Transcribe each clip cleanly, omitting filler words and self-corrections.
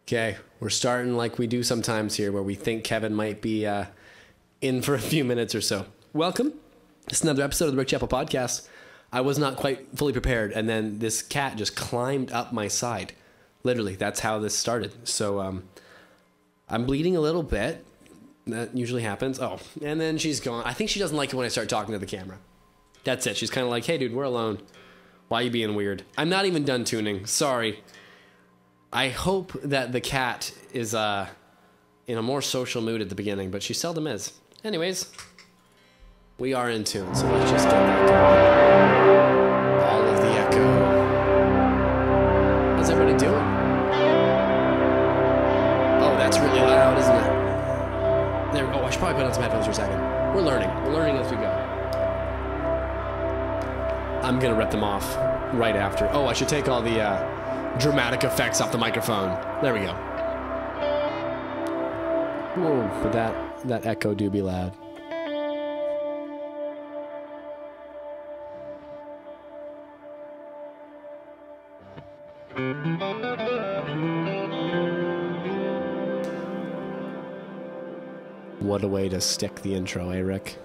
Okay, we're starting like we do sometimes here, where we think Kevin might be in for a few minutes or so. Welcome. It's another episode of the Chappell podcast. I was not quite fully prepared, and then this cat just climbed up my side. Literally, that's how this started. So I'm bleeding a little bit. That usually happens. Oh, and then she's gone. I think she doesn't like it when I start talking to the camera. That's it. She's kind of like, hey, dude, we're alone. Why are you being weird? I'm not even done tuning. Sorry. I hope that the cat is in a more social mood at the beginning, but she seldom is. Anyways, we are in tune, so let's just get that going. All of the echo. How's everybody doing? Oh, that's really loud, isn't it? There. Oh, I should probably put on some headphones for a second. We're learning. We're learning as we go. I'm going to rip them off right after. Oh, I should take all the dramatic effects off the microphone. There we go. Whoa, but that echo do be loud. What a way to stick the intro, eh, Rick?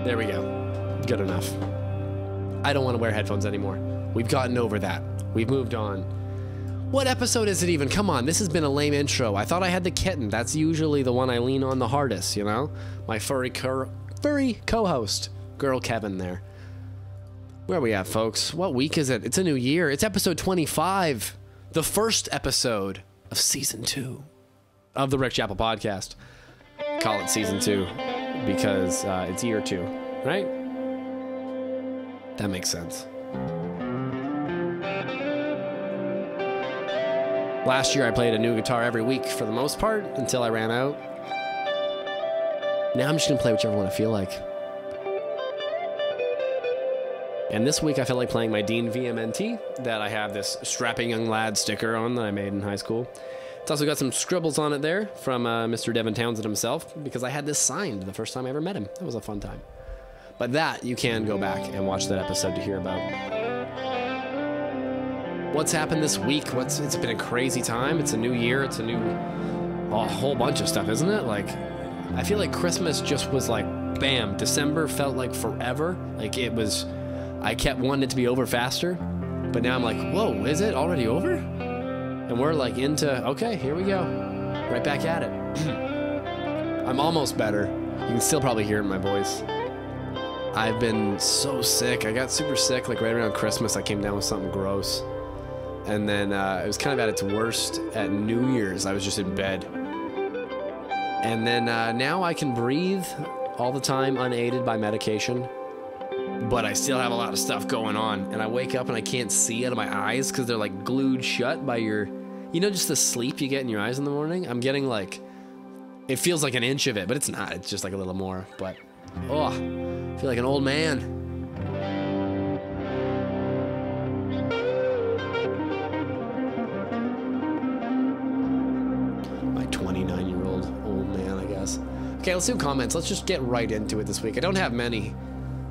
There we go. Good enough. I don't want to wear headphones anymore. We've gotten over that. We've moved on. What episode is it even? Come on, this has been a lame intro. I thought I had the kitten. That's usually the one I lean on the hardest, you know? My furry co-host, girl Kevin there. Where are we at, folks? What week is it? It's a new year. It's episode 25. The first episode of season 2 of the Rick Chappell podcast. Call it season 2 because it's year 2, right? That makes sense. Last year I played a new guitar every week for the most part until I ran out. Now I'm just going to play whichever one I feel like. And this week I felt like playing my Dean VMNT that I have this strapping young lad sticker on that I made in high school. It's also got some scribbles on it there from Mr. Devin Townsend himself because I had this signed the first time I ever met him. That was a fun time. But that, you can go back and watch that episode to hear about. What's happened this week? It's been a crazy time. It's a new year. It's a whole bunch of stuff, isn't it? Like, I feel like Christmas just was like, bam. December felt like forever. Like it was, I kept wanting it to be over faster. But now I'm like, whoa, is it already over? And we're like into, okay, here we go. Right back at it. I'm almost better. You can still probably hear it in my voice. I've been so sick. I got super sick like right around Christmas. I came down with something gross. And then it was kind of at its worst at New Year's. I was just in bed. And then now I can breathe all the time unaided by medication. But I still have a lot of stuff going on. And I wake up and I can't see out of my eyes because they're like glued shut by your, you know, just the sleep you get in your eyes in the morning. I'm getting like, it feels like an inch of it, but it's not. It's just like a little more. But, oh, I feel like an old man. My 29-year-old old man, I guess. Okay, let's do comments. Let's just get right into it this week. I don't have many.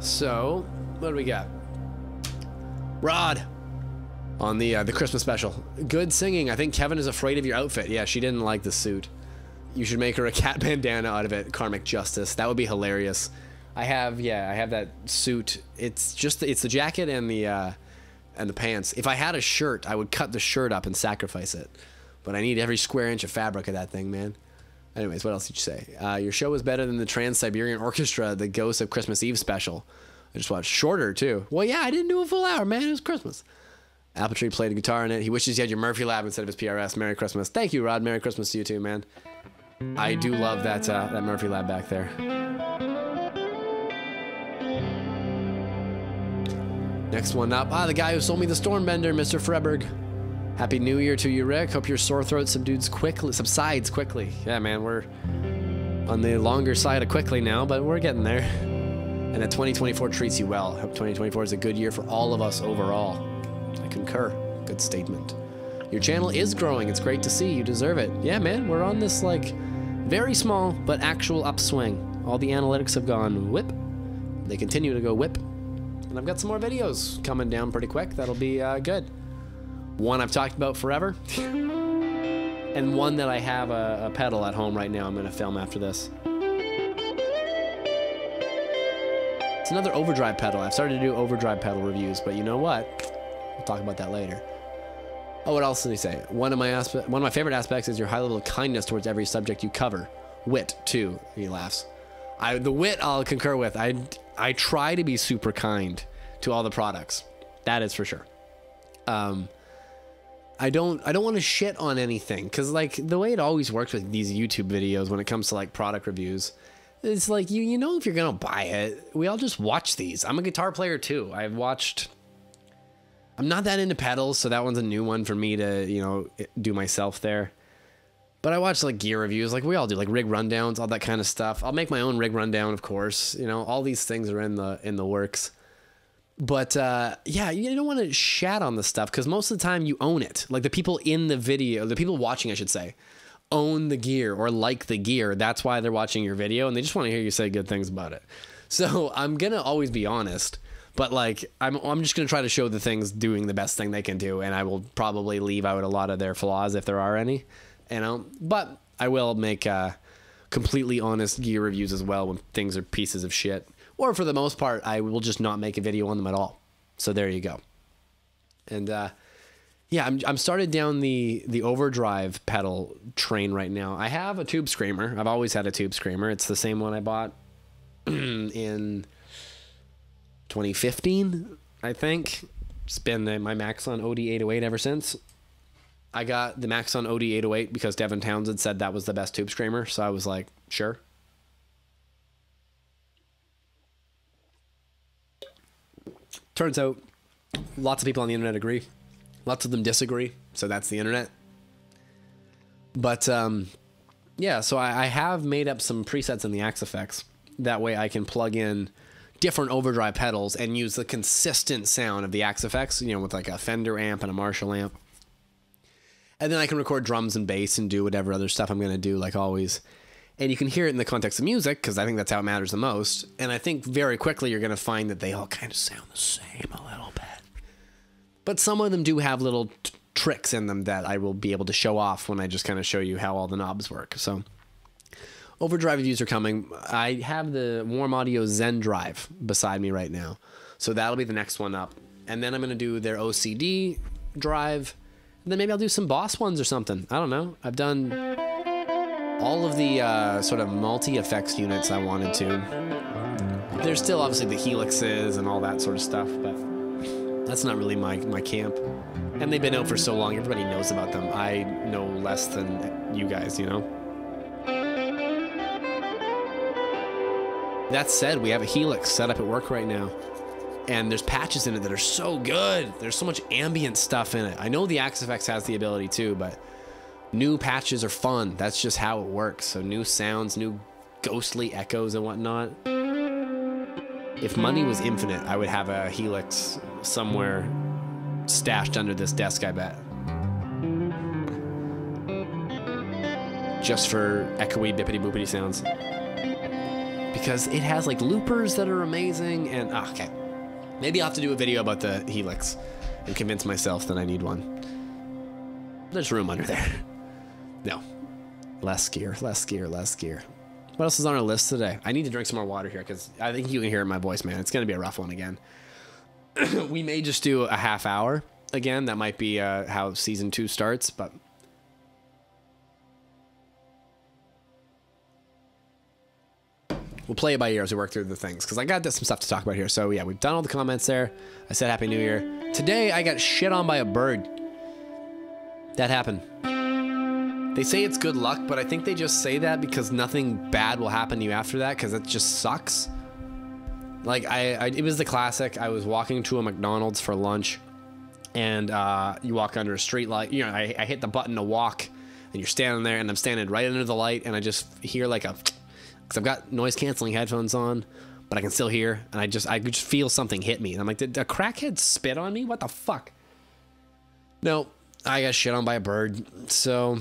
So, what do we got? Rod on the Christmas special. Good singing. I think Kevin is afraid of your outfit. Yeah, she didn't like the suit. You should make her a cat bandana out of it. Karmic justice. That would be hilarious. I have that suit. It's the jacket and the pants. If I had a shirt, I would cut the shirt up and sacrifice it. But I need every square inch of fabric of that thing, man. Anyways, what else did you say? Your show was better than the Trans-Siberian Orchestra, the Ghost of Christmas Eve special. I just watched shorter, too. Well, yeah, I didn't do a full hour, man. It was Christmas. Apple Tree played a guitar in it. He wishes he had your Murphy Lab instead of his PRS. Merry Christmas. Thank you, Rod. Merry Christmas to you, too, man. I do love that Murphy Lab back there. Next one up. The guy who sold me the Stormbender, Mr. Freberg. Happy New Year to you, Rick. Hope your sore throat subsides quickly. Yeah, man, we're on the longer side of quickly now, but we're getting there. And that 2024 treats you well. Hope 2024 is a good year for all of us overall. I concur. Good statement. Your channel is growing. It's great to see. You deserve it. Yeah, man, we're on this, like, very small but actual upswing. All the analytics have gone whip. They continue to go whip. And I've got some more videos coming down pretty quick. That'll be good. One I've talked about forever, and one that I have a pedal at home right now I'm going to film after this. It's another overdrive pedal. I've started to do overdrive pedal reviews, but you know what? We'll talk about that later. Oh, what else did he say? One of my favorite aspects is your high level of kindness towards every subject you cover. Wit, too. He laughs. The wit I'll concur with. I try to be super kind to all the products. That is for sure. I don't want to shit on anything, because like the way it always works with these YouTube videos when it comes to like product reviews, it's like you know if you're gonna buy it. We all just watch these. I'm a guitar player too. I'm not that into pedals, so that one's a new one for me to do myself there. But I watch like gear reviews, like we all do, like rig rundowns, all that kind of stuff. I'll make my own rig rundown, of course. All these things are in the works. But yeah, you don't want to shat on the stuff, because most of the time you own it. Like the people in the video, the people watching, I should say, own the gear or like the gear. That's why they're watching your video, and they just want to hear you say good things about it. So I'm gonna always be honest, but like I'm just gonna try to show the things doing the best thing they can do, and I will probably leave out a lot of their flaws if there are any. But I will make completely honest gear reviews as well when things are pieces of shit. Or for the most part, I will just not make a video on them at all. So there you go. And yeah, I'm started down the overdrive pedal train right now. I have a tube screamer. I've always had a tube screamer. It's the same one I bought in 2015, I think. It's been my Maxon OD808 ever since. I got the Maxon OD808 because Devin Townsend said that was the best tube screamer. So I was like, sure. Turns out lots of people on the internet agree. Lots of them disagree. So that's the internet. But yeah, so I have made up some presets in the Axe Effects. That way I can plug in different overdrive pedals and use the consistent sound of the Axe Effects, with like a Fender amp and a Marshall amp. And then I can record drums and bass and do whatever other stuff I'm going to do, like always. And you can hear it in the context of music, because I think that's how it matters the most. And I think very quickly you're going to find that they all kind of sound the same a little bit. But some of them do have little tricks in them that I will be able to show off when I just kind of show you how all the knobs work. So overdrive reviews are coming. I have the Warm Audio Zen Drive beside me right now. So that'll be the next one up. And then I'm going to do their OCD drive. And then maybe I'll do some Boss ones or something. I don't know. I've done all of the sort of multi-effects units I wanted to. There's still obviously the helixes and all that sort of stuff, but that's not really my camp. And they've been out for so long, everybody knows about them. I know less than you guys, That said, we have a helix set up at work right now, and there's patches in it that are so good. There's so much ambient stuff in it. I know the Axe Effects has the ability too, but new patches are fun. That's just how it works. So new sounds, new ghostly echoes and whatnot. If money was infinite, I would have a helix somewhere stashed under this desk, I bet. Just for echoey, bippity boopity sounds. Because it has like loopers that are amazing, and okay. Maybe I'll have to do a video about the helix and convince myself that I need one. There's room under there. No. Less gear, less gear, less gear. What else is on our list today? I need to drink some more water here, because I think you can hear it in my voice, man. It's going to be a rough one again. We may just do a half hour again. That might be how season 2 starts, but we'll play it by ear as we work through the things, because I got some stuff to talk about here. So yeah, we've done all the comments there. I said Happy New Year. Today I got shit on by a bird. That happened. They say it's good luck, but I think they just say that because nothing bad will happen to you after that, because it just sucks. Like, it was the classic. I was walking to a McDonald's for lunch, and you walk under a street light. I hit the button to walk, and you're standing there, and I'm standing right under the light, and I just hear like a... Because I've got noise-canceling headphones on, but I can still hear, and I just feel something hit me. And I'm like, did a crackhead spit on me? What the fuck? No, I got shit on by a bird, so...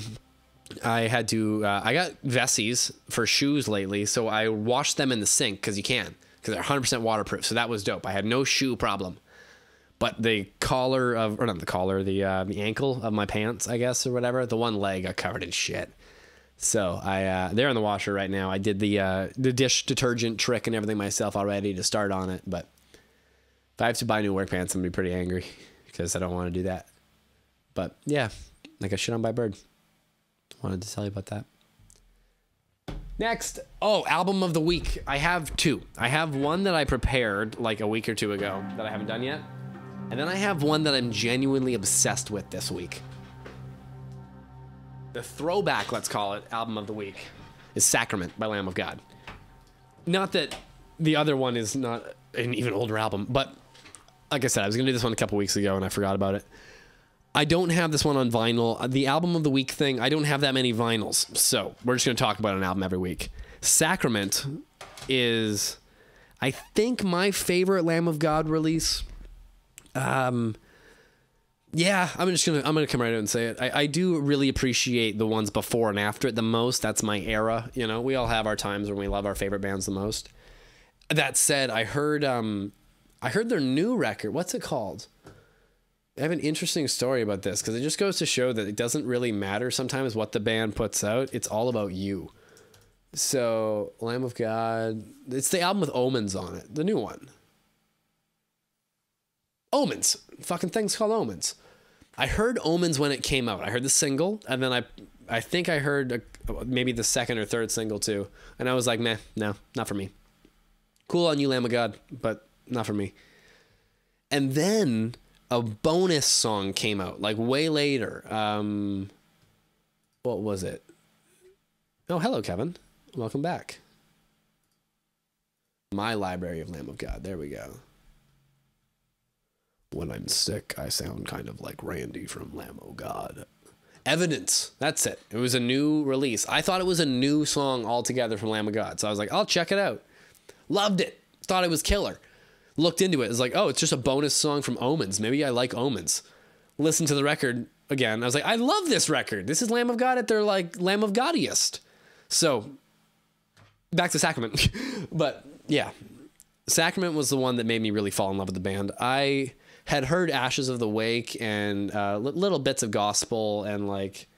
I had to, I got Vessies for shoes lately, so I washed them in the sink, because you can, because they're 100% waterproof, so that was dope. I had no shoe problem. but the collar of, or not the collar, the ankle of my pants, I guess, or whatever, the one leg got covered in shit. So they're in the washer right now. I did the dish detergent trick and everything myself already to start on it. But if I have to buy new work pants, I'm gonna be pretty angry because I don't want to do that. But yeah, like I shit on by bird. Wanted to tell you about that. Next, album of the week. I have two. I have one that I prepared like a week or two ago that I haven't done yet. And then I have one that I'm genuinely obsessed with this week. The throwback, let's call it, album of the week is Sacrament by Lamb of God. Not that the other one is not an even older album, but like I said, I was going to do this one a couple weeks ago and I forgot about it. I don't have this one on vinyl. The album of the week thing, I don't have that many vinyls, so we're just going to talk about an album every week. Sacrament is, I think, my favorite Lamb of God release. Yeah, I'm gonna come right out and say it. I do really appreciate the ones before and after it the most. That's my era. You know, we all have our times when we love our favorite bands the most. That said, I heard their new record. What's it called? I have an interesting story about this because it just goes to show that it doesn't really matter sometimes what the band puts out. It's all about you. So, Lamb of God, it's the album with Omens on it, the new one. Omens. Fucking thing's called Omens. I heard Omens when it came out. I heard the single, and then I think I heard maybe the second or third single too. And I was like, meh, no, not for me. Cool on you, Lamb of God, but not for me. And then a bonus song came out, like way later. What was it? Oh, hello, Kevin. Welcome back. My Library of Lamb of God. There we go. When I'm sick, I sound kind of like Randy from Lamb of God. Evidence. That's it. It was a new release. I thought it was a new song altogether from Lamb of God. So I was like, I'll check it out. Loved it. Thought it was killer. Looked into it. It's like, oh, it's just a bonus song from Omens. Maybe I like Omens. Listened to the record again. I was like, I love this record. This is Lamb of God at their like Lamb of Godiest. So back to Sacrament. But yeah, Sacrament was the one that made me really fall in love with the band. I had heard Ashes of the Wake and little bits of gospel and like,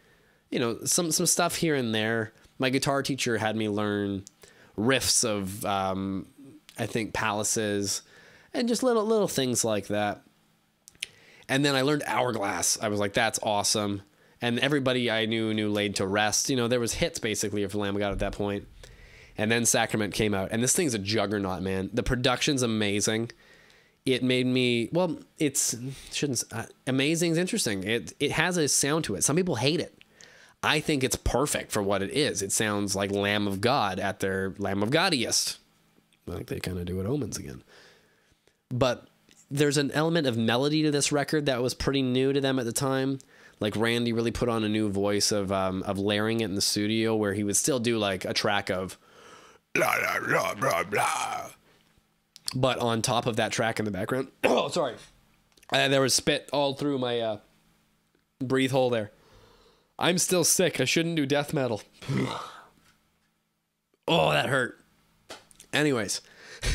you know, some stuff here and there. My guitar teacher had me learn riffs of, I think, Palaces and just little things like that. And then I learned Hourglass. I was like, that's awesome. And everybody I knew Laid to Rest. You know, there was hits basically for Lamb of God at that point. And then Sacrament came out. And this thing's a juggernaut, man. The production's amazing. It made me, well, amazing is interesting. It has a sound to it. Some people hate it. I think it's perfect for what it is. It sounds like Lamb of God at their Lamb of Godiest. Like they kind of do at Omens again. But there's an element of melody to this record that was pretty new to them at the time. Like Randy really put on a new voice of layering it in the studio where he would still do like a track of blah, blah, blah, blah, blah. But on top of that track in the background, oh, sorry. There was spit all through my breathe hole there. I'm still sick. I shouldn't do death metal. Oh, that hurt. Anyways, I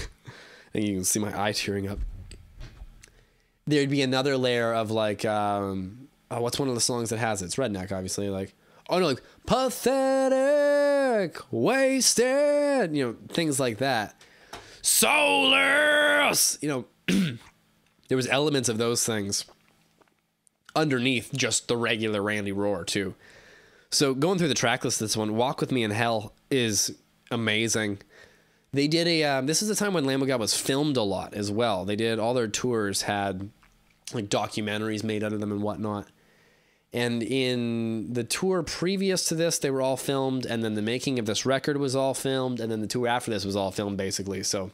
think you can see my eye tearing up. There'd be another layer of like, what's one of the songs that has it? It's Redneck, obviously. Like, oh no, like pathetic, wasted, you know, things like that. Soulless, you know, there was elements of those things underneath just the regular Randy roar too. So going through the track list, this one, Walk With Me in Hell, is amazing. They did this is the time when Lamb of God was filmed a lot as well. They did, all their tours had like documentaries made out of them and whatnot. And in the tour previous to this, they were all filmed, and then the making of this record was all filmed, and then the tour after this was all filmed, basically. So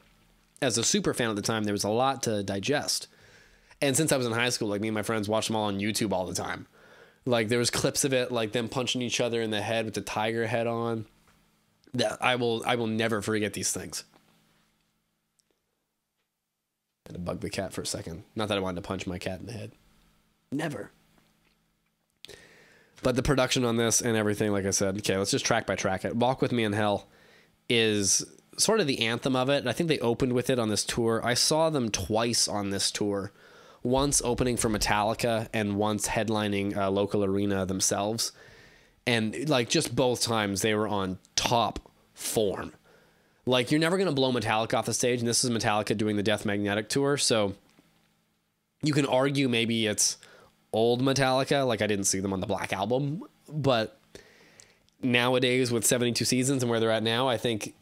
as a super fan at the time, there was a lot to digest. And since I was in high school, like me and my friends watched them all on YouTube all the time. Like there was clips of it, like them punching each other in the head with the tiger head on. That I will never forget these things. I had to bug the cat for a second. Not that I wanted to punch my cat in the head. Never. But the production on this and everything, like I said, okay, let's just track by track it. Walk With Me in Hell is sort of the anthem of it. I think they opened with it on this tour. I saw them twice on this tour. once opening for Metallica and once headlining a local arena themselves. And like just both times they were on top form. Like you're never going to blow Metallica off the stage. And this is Metallica doing the Death Magnetic tour. So you can argue maybe it's old Metallica. Like I didn't see them on the Black Album, but nowadays with 72 seasons and where they're at now, I think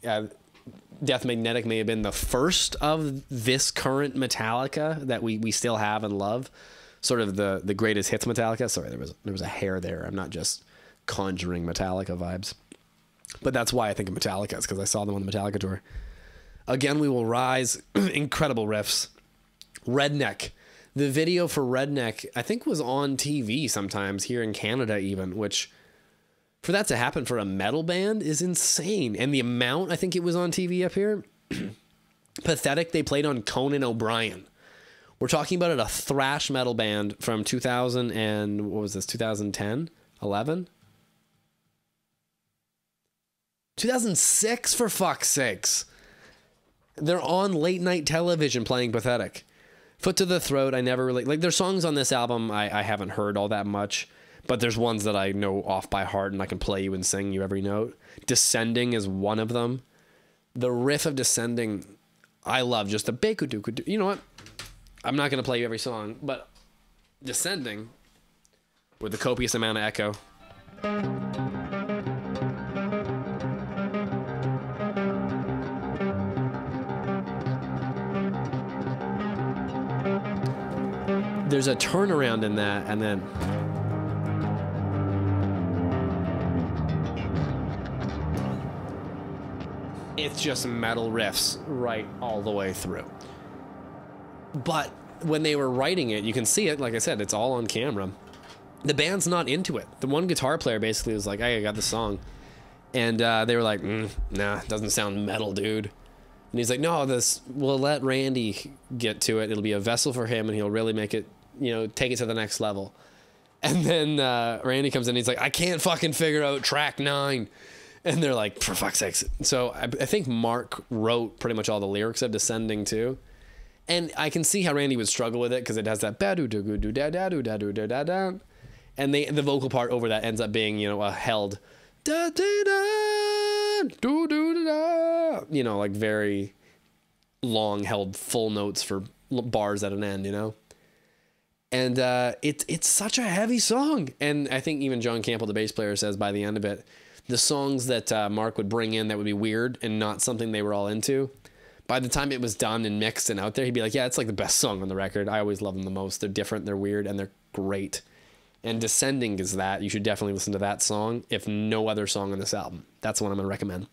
Death Magnetic may have been the first of this current Metallica that we still have and love. Sort of the greatest hits Metallica. Sorry, there was a hair there. I'm not just conjuring Metallica vibes, but that's why I think of Metallica, is because I saw them on the Metallica tour. Again, We Will Rise. Incredible riffs. Redneck. The video for Redneck, I think, was on TV sometimes here in Canada even, which for that to happen for a metal band is insane. And the amount I think it was on TV up here, pathetic. They played on Conan O'Brien. We're talking about a thrash metal band from 2000 and what was this, 2010, 11? 2006, for fuck's sakes. They're on late night television playing Pathetic. Foot to the Throat, I never really... Like, there's songs on this album I haven't heard all that much, but there's ones that I know off by heart and I can play you and sing you every note. Descending is one of them. The riff of Descending, I love. Just the... You know what? I'm not going to play you every song, but Descending, with the copious amount of echo... There's a turnaround in that, and then it's just metal riffs right all the way through. But when they were writing it, you can see it, like I said, it's all on camera. The band's not into it. The one guitar player basically was like, hey, I got the song. And they were like, nah, it doesn't sound metal, dude. And he's like, no, we'll let Randy get to it. It'll be a vessel for him, and he'll really make it, take it to the next level. And then Randy comes in, and he's like, I can't fucking figure out track 9. And they're like, for fuck's sakes. So I think Mark wrote pretty much all the lyrics of Descending too. And I can see how Randy would struggle with it, because it has that ba-do-do-do-da-da-do-da-do-da-da. And the vocal part over that ends up being, a held da-da-da, do-do-da-da, like very long held full notes for bars at an end, And it's such a heavy song. And I think even John Campbell, the bass player, says by the end of it, the songs that Mark would bring in that would be weird and not something they were all into, by the time it was done and mixed and out there, he'd be like, yeah, it's like the best song on the record. I always love them the most. They're different, they're weird, and they're great. And Descending is that. You should definitely listen to that song, if no other song on this album. That's one I'm going to recommend.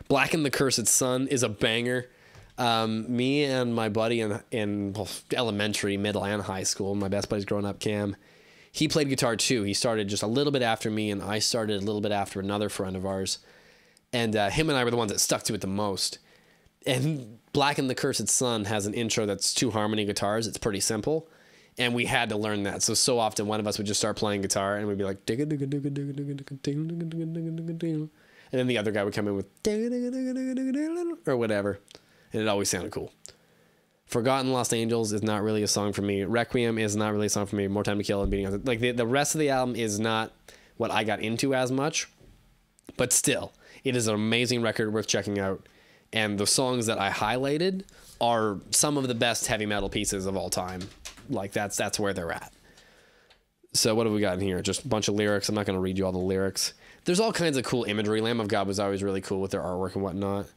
Black and the Cursed Sun is a banger. Me and my buddy in elementary, middle, and high school, my best buddy's growing up, Cam, he played guitar too. He started just a little bit after me, and I started a little bit after another friend of ours. And him and I were the ones that stuck to it the most. And Black and the Cursed Sun has an intro that's 2 harmony guitars. It's pretty simple. And we had to learn that. So often one of us would just start playing guitar and we'd be like, and then the other guy would come in with or whatever. And it always sounded cool. Forgotten Lost Angels is not really a song for me. Requiem is not really a song for me. More Time to Kill and Beating on. Like the rest of the album is not what I got into as much. But still, it is an amazing record worth checking out. And the songs that I highlighted are some of the best heavy metal pieces of all time. Like that's where they're at. So what have we got in here? Just a bunch of lyrics. I'm not going to read you all the lyrics. There's all kinds of cool imagery. Lamb of God was always really cool with their artwork and whatnot.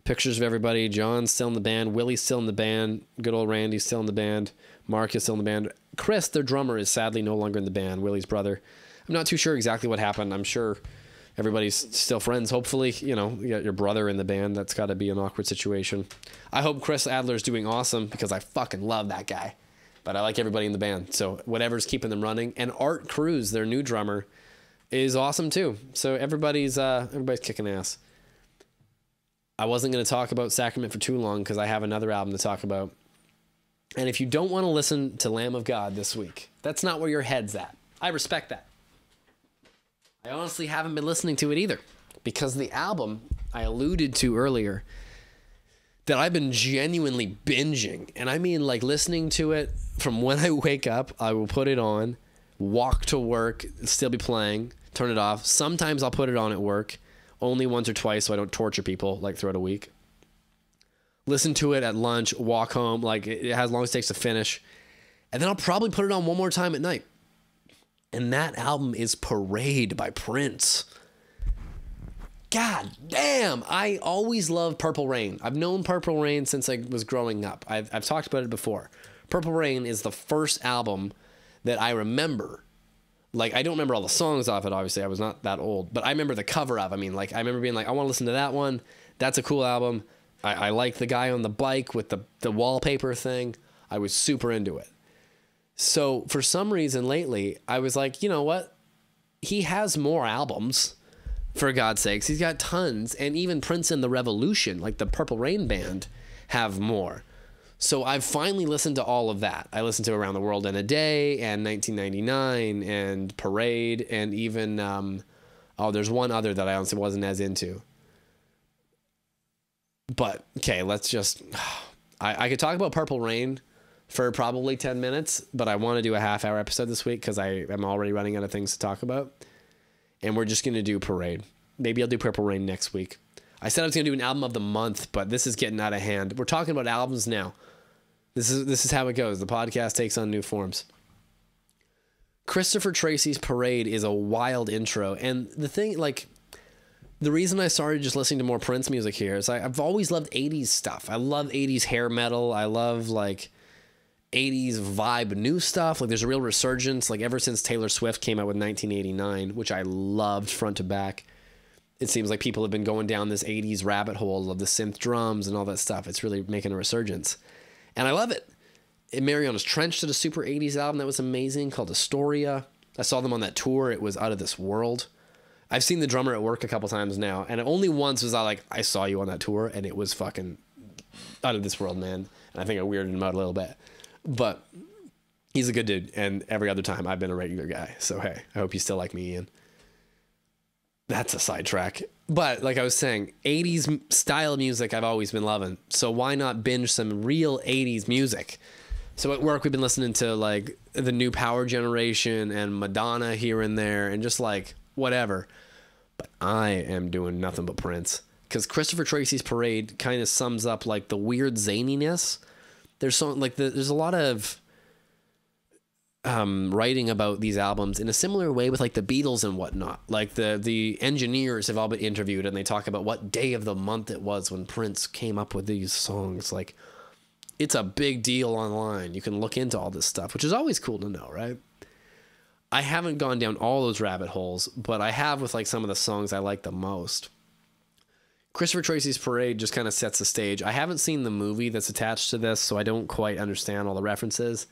Pictures of everybody. John's still in the band. Willie's still in the band. Good old Randy's still in the band. Mark is still in the band. Chris, their drummer, is sadly no longer in the band. Willie's brother. I'm not too sure exactly what happened. I'm sure everybody's still friends. Hopefully, you got your brother in the band. That's got to be an awkward situation. I hope Chris Adler's doing awesome, because I fucking love that guy. But I like everybody in the band. So whatever's keeping them running. And Art Cruz, their new drummer, is awesome too. So everybody's kicking ass. I wasn't going to talk about Sacrament for too long, because I have another album to talk about. And if you don't want to listen to Lamb of God this week, that's not where your head's at. I respect that. I honestly haven't been listening to it either, because the album I alluded to earlier that I've been genuinely binging. And I mean, like, listening to it from when I wake up, I will put it on, walk to work, still be playing, turn it off. Sometimes I'll put it on at work, only once or twice so I don't torture people, like, throughout a week. Listen to it at lunch, walk home, like, it has long as it takes to finish. And then I'll probably put it on one more time at night. And that album is Parade by Prince. God damn, I always loved Purple Rain. I've known Purple Rain since I was growing up. I've talked about it before. Purple Rain is the first album that I remember. Like, I don't remember all the songs off it, obviously. I was not that old. But I remember the cover of it. I mean, like, I remember being like, I want to listen to that one. That's a cool album. I like the guy on the bike with the wallpaper thing. I was super into it. So, for some reason lately, I was like, you know what? He has more albums. For God's sakes, he's got tons. And even Prince and the Revolution, like the Purple Rain band, have more. So I've finally listened to all of that. I listened to Around the World in a Day and 1999 and Parade and even, there's one other that I honestly wasn't as into. But, okay, let's just, I could talk about Purple Rain for probably 10 minutes, but I want to do a half-hour episode this week because I am already running out of things to talk about. And we're just going to do Parade. Maybe I'll do Purple Rain next week. I said I was going to do an album of the month, but this is getting out of hand. We're talking about albums now. This is how it goes. The podcast takes on new forms. Christopher Tracy's Parade is a wild intro. And the thing, like, the reason I started just listening to more Prince music here is I've always loved 80s stuff. I love 80s hair metal. I love, like, 80s vibe new stuff. Like, there's a real resurgence, like, ever since Taylor Swift came out with 1989, which I loved front to back. It seems like people have been going down this 80s rabbit hole of the synth drums and all that stuff. It's really making a resurgence. And I love it. Mariana's Trench did a super 80s album that was amazing called Astoria. I saw them on that tour. It was out of this world. I've seen the drummer at work a couple times now, and only once was I saw you on that tour, and it was fucking out of this world, man. And I think I weirded him out a little bit. But he's a good dude, and every other time I've been a regular guy. So, hey, I hope you still like me, Ian. That's a sidetrack. But, like I was saying, 80s style music I've always been loving. So why not binge some real 80s music? So at work, we've been listening to, like, the new Power Generation and Madonna here and there and just, like, whatever. But I am doing nothing but Prince. Because Christopher Tracy's Parade kind of sums up, like, the weird zaniness. There's a lot of writing about these albums in a similar way with, like, the Beatles and whatnot. Like, the engineers have all been interviewed, and they talk about what day of the month it was when Prince came up with these songs. Like, it's a big deal online. You can look into all this stuff, which is always cool to know, right? I haven't gone down all those rabbit holes, but I have with, like, some of the songs I like the most. Christopher Tracy's Parade just kind of sets the stage. I haven't seen the movie that's attached to this, so I don't quite understand all the references.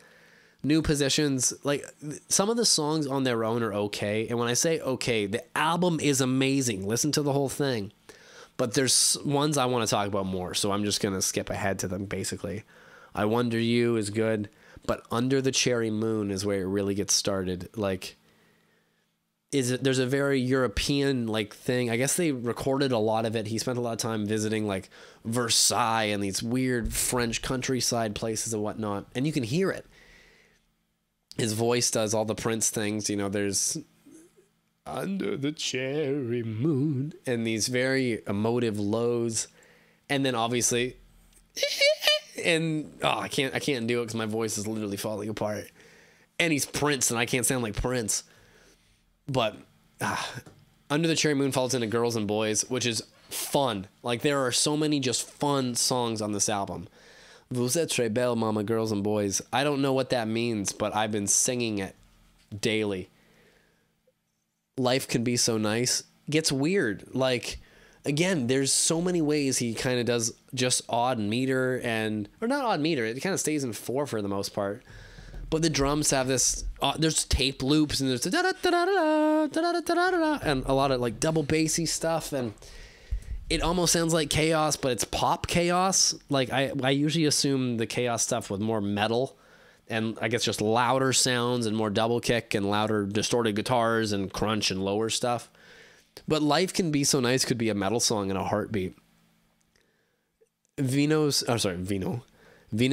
New Positions, like, some of the songs on their own are okay. And when I say okay, the album is amazing. Listen to the whole thing. But there's ones I want to talk about more, so I'm just going to skip ahead to them, basically. I Wonder You is good, but Under the Cherry Moon is where it really gets started. Like, there's a very European, like, thing. I guess they recorded a lot of it. He spent a lot of time visiting, like, Versailles and these weird French countryside places and whatnot. And you can hear it. His voice does all the Prince things. You know, there's Under the Cherry Moon and these very emotive lows. And then obviously, and I can't do it because my voice is literally falling apart. And he's Prince and I can't sound like Prince. But Under the Cherry Moon falls into Girls and Boys, which is fun. Like, there are so many just fun songs on this album. Vous êtes très belle, mama, Girls and Boys. I don't know what that means, but I've been singing it daily. Life Can Be So Nice gets weird. Like, again, there's so many ways he kind of does just odd meter or not odd meter. It kind of stays in 4 for the most part. But the drums have this, there's tape loops and there's da-da-da-da-da-da, and a lot of, like, double bassy stuff. And it almost sounds like chaos, but it's pop chaos. Like, I usually assume the chaos stuff with more metal and I guess just louder sounds and more double kick and louder distorted guitars and crunch and lower stuff. But Life Can Be So Nice could be a metal song in a heartbeat. Venus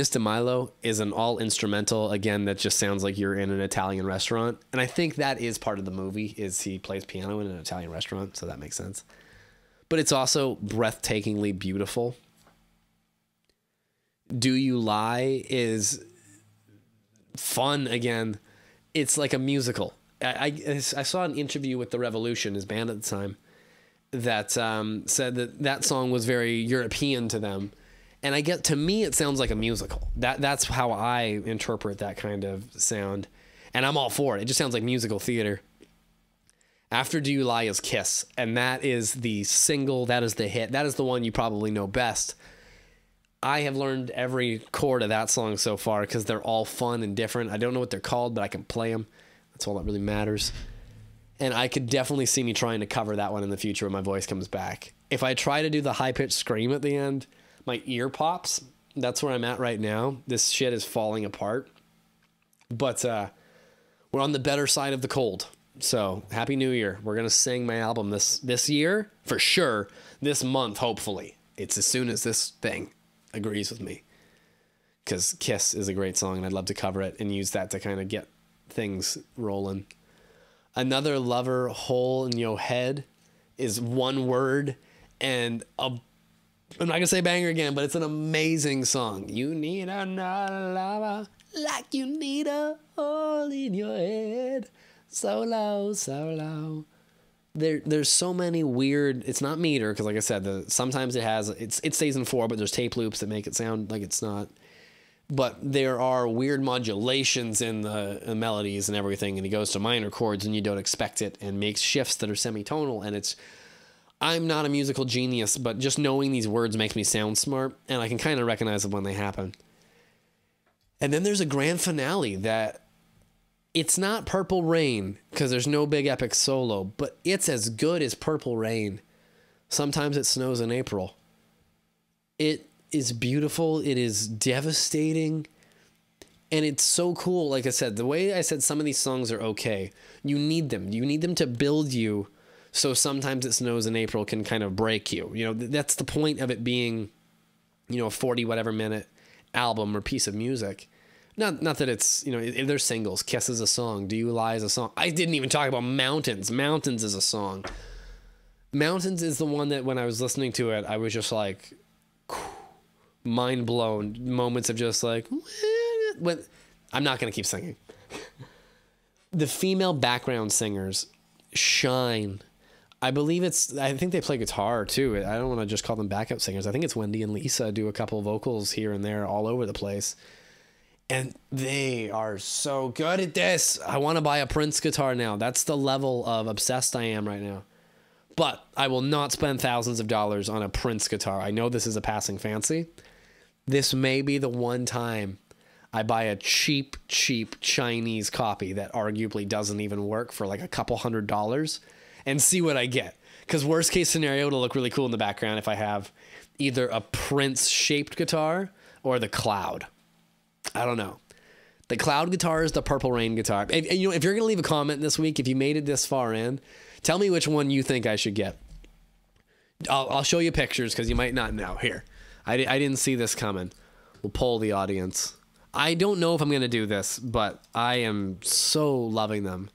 de Milo is an all instrumental, again, that just sounds like you're in an Italian restaurant. And I think that is part of the movie, is he plays piano in an Italian restaurant, so that makes sense. But it's also breathtakingly beautiful. Do You Lie is fun again. It's like a musical. I saw an interview with The Revolution, his band at the time, that said that song was very European to them. And to me, it sounds like a musical. That's how I interpret that kind of sound. And I'm all for it. It just sounds like musical theater. After Do You Lie is Kiss. And that is the single, that is the hit. That is the one you probably know best. I have learned every chord of that song so far because they're all fun and different. I don't know what they're called, but I can play them. That's all that really matters. And I could definitely see me trying to cover that one in the future when my voice comes back. If I try to do the high-pitched scream at the end, my ear pops. That's where I'm at right now. This shit is falling apart. But we're on the better side of the cold. So Happy New Year. We're going to sing my album this year, for sure. This month, hopefully. It's as soon as this thing agrees with me. Because Kiss is a great song, and I'd love to cover it and use that to kind of get things rolling. Another Lover, Hole in Your Head is one word, and I'm not going to say banger again, but it's an amazing song. You need another lover like you need a hole in your head. So low, so low. There's so many weird, it's not meter, because like I said, sometimes it stays in 4, but there's tape loops that make it sound like it's not. But there are weird modulations in the melodies and everything, and he goes to minor chords and you don't expect it, and makes shifts that are semitonal, and I'm not a musical genius, but just knowing these words makes me sound smart, and I can kind of recognize them when they happen. And then there's a grand finale that it's not Purple Rain, because there's no big epic solo, but it's as good as Purple Rain. Sometimes It Snows in April. It is beautiful. It is devastating. And it's so cool. Like I said, the way I said some of these songs are okay. You need them. You need them to build you. So Sometimes It Snows in April can kind of break you. You know, that's the point of it being, a 40 whatever minute album or piece of music. Not that it's, they're singles. Kiss is a song. Do You Lie is a song. I didn't even talk about Mountains. Mountains is a song. Mountains is the one that when I was listening to it, I was just like, mind blown. Moments of just like, I'm not going to keep singing. The female background singers shine. I think they play guitar too. I don't want to just call them backup singers. I think it's Wendy and Lisa do a couple vocals here and there all over the place. And they are so good at this. I want to buy a Prince guitar now. That's the level of obsessed I am right now. But I will not spend thousands of dollars on a Prince guitar. I know this is a passing fancy. This may be the one time I buy a cheap Chinese copy that arguably doesn't even work for like a couple $100 and see what I get. Because worst case scenario, it'll look really cool in the background if I have either a Prince shaped guitar or the Cloud. I don't know. The Cloud guitar is the Purple Rain guitar. If you're going to leave a comment this week, if you made it this far in, tell me which one you think I should get. I'll show you pictures because you might not know. Here. I didn't see this coming. We'll poll the audience. I don't know if I'm going to do this, but I am so loving them.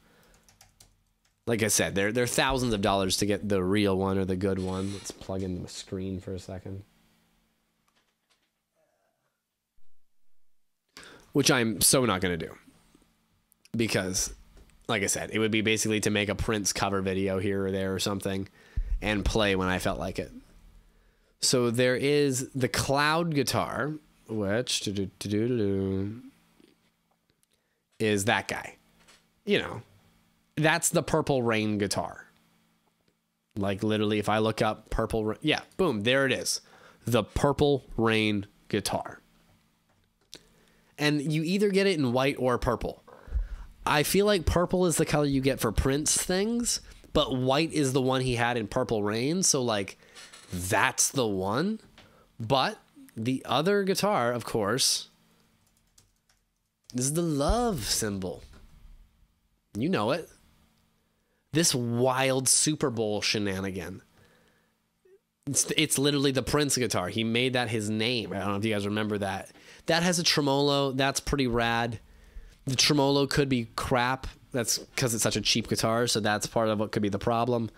Like I said, they're thousands of dollars to get the real one or the good one. Let's plug in the screen for a second. Which I'm so not going to do. Because, like I said, it would be basically to make a Prince cover video here or there or something and play when I felt like it. So there is the Cloud guitar, which is that guy. That's the Purple Rain guitar. Like literally, if I look up Purple Rain, yeah, boom, there it is. The Purple Rain guitar. And you either get it in white or purple. I feel like purple is the color you get for Prince things, but white is the one he had in Purple Rain. So like, that's the one. But the other guitar, of course, is the love symbol. You know it. This wild Super Bowl shenanigan. It's literally the Prince guitar. He made that his name. I don't know if you guys remember that. That has a tremolo. That's pretty rad. The tremolo could be crap. That's because it's such a cheap guitar, so that's part of what could be the problem.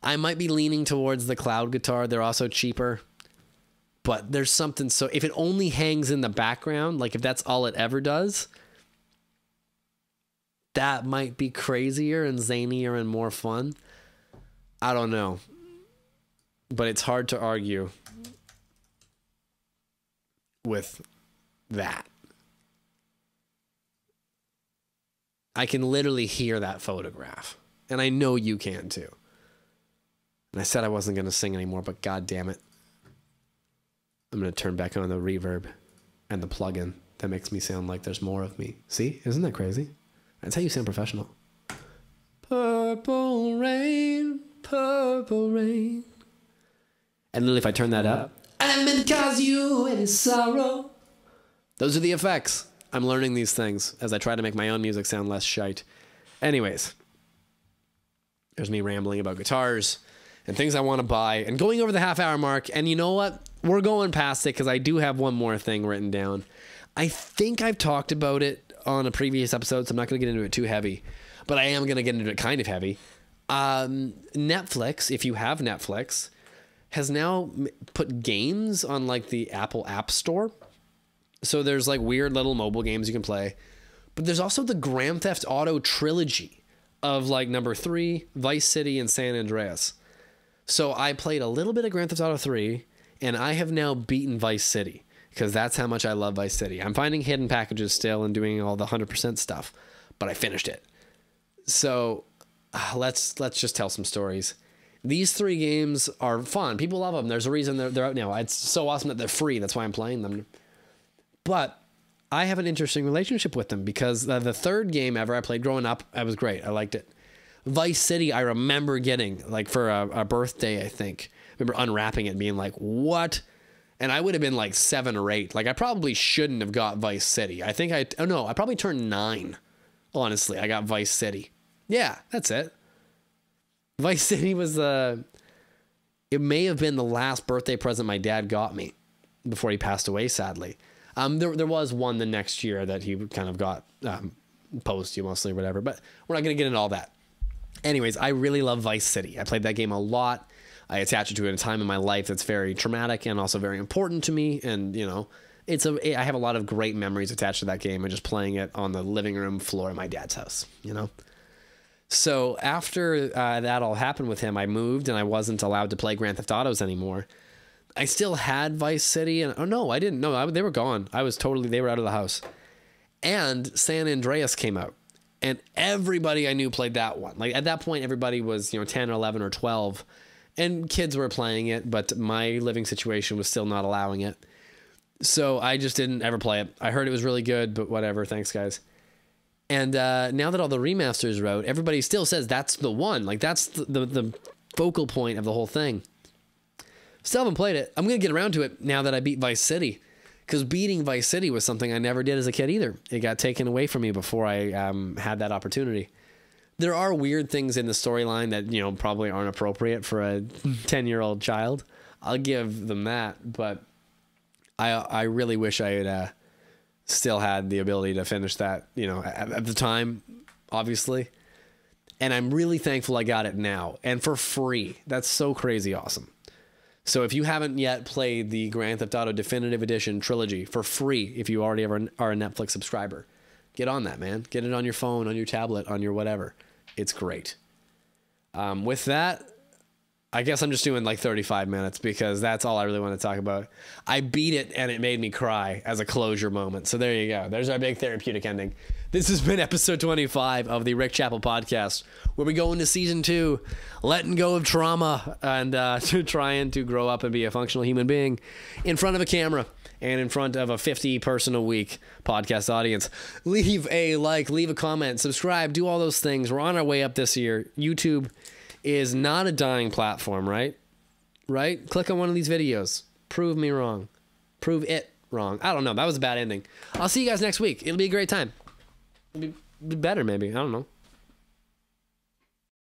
I might be leaning towards the Cloud guitar. They're also cheaper. But there's something, so if it only hangs in the background, like if that's all it ever does, that might be crazier and zanier and more fun. I don't know. But it's hard to argue with that. I can literally hear that photograph. And I know you can too. And I said I wasn't going to sing anymore, but god damn it. I'm going to turn back on the reverb and the plugin that makes me sound like there's more of me. See? Isn't that crazy? That's how you sound professional. Purple rain, purple rain. And literally if I turn that up, I'm meant to cause you any sorrow. Those are the effects. I'm learning these things as I try to make my own music sound less shite. Anyways, there's me rambling about guitars and things I want to buy and going over the half-hour mark. And you know what? We're going past it because I do have one more thing written down. I think I've talked about it on a previous episode, so I'm not going to get into it too heavy. But I am going to get into it kind of heavy. Netflix, if you have Netflix, has now put games on like the Apple App Store. So there's like weird little mobile games you can play. But there's also the Grand Theft Auto trilogy of like number 3, Vice City, and San Andreas. So I played a little bit of Grand Theft Auto 3, and I have now beaten Vice City because that's how much I love Vice City. I'm finding hidden packages still and doing all the 100% stuff, but I finished it. So let's just tell some stories. These 3 games are fun. People love them. There's a reason they're out now. It's so awesome that they're free. That's why I'm playing them. But I have an interesting relationship with them because the 3rd game ever I played growing up, I was great. I liked it. Vice City, I remember getting like for a birthday, I think. I remember unwrapping it and being like, what? And I would have been like 7 or 8. Like I probably shouldn't have got Vice City. I think I probably turned 9. Honestly, I got Vice City. Yeah, that's it. Vice City was it may have been the last birthday present my dad got me before he passed away, sadly. There was one the next year that he kind of got posthumously or whatever, but we're not going to get into all that. Anyways, I really love Vice City. I played that game a lot. I attach it to a time in my life that's very traumatic and also very important to me. And, you know, I have a lot of great memories attached to that game and just playing it on the living room floor of my dad's house, you know? So after that all happened with him, I moved and I wasn't allowed to play Grand Theft Autos anymore. I still had Vice City and, oh no, I didn't. No, they were gone. They were out of the house. And San Andreas came out. And everybody I knew played that one. Like at that point, everybody was, 10 or 11 or 12 and kids were playing it, but my living situation was still not allowing it. So I just didn't ever play it. I heard it was really good, but whatever. Thanks guys. And now that all the remasters are out, everybody still says that's the one. Like that's the focal point of the whole thing. Still haven't played it. I'm going to get around to it now that I beat Vice City. Because beating Vice City was something I never did as a kid either. It got taken away from me before I had that opportunity. There are weird things in the storyline that, probably aren't appropriate for a 10-year-old child. I'll give them that. But I really wish I had still had the ability to finish that, at the time, obviously. And I'm really thankful I got it now. And for free. That's so crazy awesome. So if you haven't yet played the Grand Theft Auto Definitive Edition trilogy for free, if you already are a Netflix subscriber, get on that, man. Get it on your phone, on your tablet, on your whatever. It's great. With that, I guess I'm just doing like 35 minutes because that's all I really want to talk about. I beat it and it made me cry as a closure moment. So there you go. There's our big therapeutic ending. This has been episode 25 of the Rick Chappell podcast, where we go into season 2, letting go of trauma and trying to grow up and be a functional human being in front of a camera and in front of a 50-person-a-week podcast audience. Leave a like, leave a comment, subscribe, do all those things. We're on our way up this year. YouTube is not a dying platform, right? Right? Click on one of these videos. Prove me wrong. Prove it wrong. I don't know. That was a bad ending. I'll see you guys next week. It'll be a great time. It'll be better, maybe. I don't know.